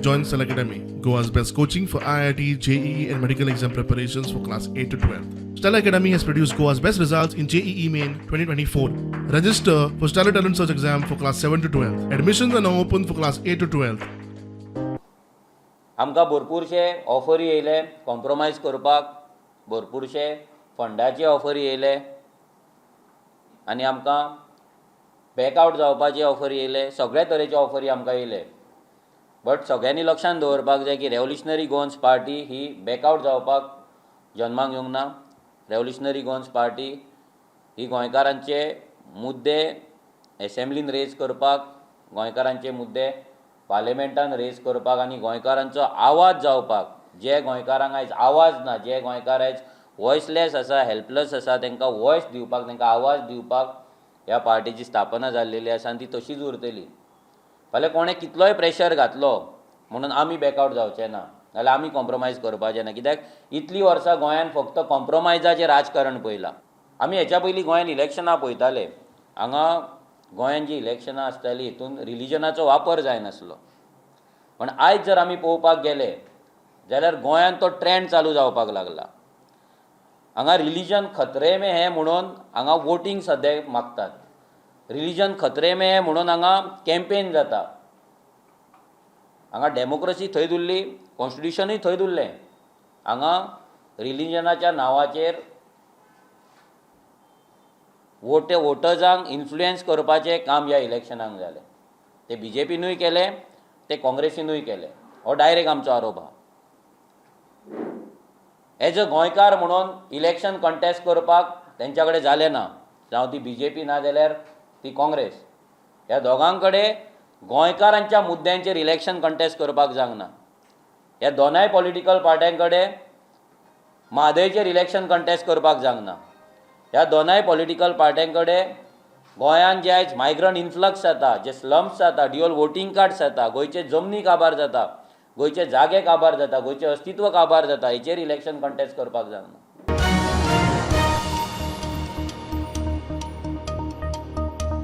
Join Stellar Academy, Goa's best coaching for IIT, JEE, and medical exam preparations for class 8 to 12. Stellar Academy has produced Goa's best results in JEE Main 2024. Register for Stellar Talent Search exam for class 7 to 12. Admissions are now open for class 8 to 12. आमकां भरपूरशे offeree येयले compromise करपाक, भरपूरशे फंडाचे offeree येयले आनी आमकां back out जावपाचे offeree येयले, सगळे तरेचे ऑफरी आमकां येयले. बट सगळ्यांनी लक्षात दवरपाक जाय की रेव्होल्युशनरी गोवन्स पार्टी ही बॅकआउट जावपाक जन्माक येवंक ना. रेव्होल्युशनरी गोवन्स पार्टी ही गोंयकारांचे मुद्दे एसेंब्लीन रेज करपाक, गोंयकारांचे मुद्दे पार्लिमेंटान रेज करपाक आनी गोंयकारांचो आवाज जावपाक, जे गोंयकारांक आयज आवाज ना, जे गोंयकार आयज वॉयसलेस आसा, हेल्पलेस आसा, तांकां वॉयस दिवपाक, तांकां आवाज दिवपाक ह्या पार्टीची स्थापना जाल्लेली आसा आनी ती तशीच उरतली. फाल्यां कोणें कितलोय प्रेशर घातलो म्हणून आमी बॅकआउट जावचे ना, नाल्यार आमी कॉम्प्रोमायज करपाचें ना. कित्याक इतलीं वर्सां गोंयान फक्त कॉम्प्रोमायजाचें राजकारण पळयलां. आमी हेच्या पयलीं गोंयान इलेक्शनां पळयताले, हांगा गोंयान जी इलेक्शनां आसतालीं हितून रिलीजनाचो वापर जायनासलो. पण आयज जर आमी पळोवपाक गेले जाल्यार गोंयान तो ट्रेंड चालू जावपाक लागला. हांगा रिलीजन खतरे में है म्हणून हांगा वोटींग सद्याक मागतात. रिलीजन खतरे में है म्हणून हांगा कॅम्पेन जाता. हांगा डेमोक्रेसी थंय उरली, कॉन्स्टिट्युशनूय थंय उरलें. हांगा रिलीजनाच्या नांवाचेर वोटर्सांक इन्फ्लुएन्स करपाचें काम ह्या इलेक्शनाक जालें. ते BJPनूय केलें, ते काँग्रेसीनूय केलें. हो डायरेक्ट आमचो आरोप आहा. एज अ गोंयकार म्हणून इलेक्शन कंटेस्ट करपाक तेंच्या कडेन जालें ना, जावं ती BJP ना जाल्यार ती काँग्रेस. ह्या दोगां कडेन गोंयकारांच्या मुद्द्यांचेर इलेक्शन कंटेस्ट करपाक जावंक ना. ह्या दोनाय पॉलिटिकल पार्ट्यां कडेन म्हादयचेर इलेक्शन कंटेस्ट करपाक जावंक ना. ह्या दोनाय पॉलिटिकल पार्ट्यां कडेन गोंयान जे आयज मायग्रंट इन्फ्लक्स जाता, जे स्लम्स जाता, ड्युअल वोटींग कार्ड्स जाता, गोंयचे जमनी काबार जाता, गोंयचे जागे काबार जाता, गोंयचें अस्तित्व काबार जाता, हेचेर इलेक्शन कंटेस्ट करपाक जावंक ना.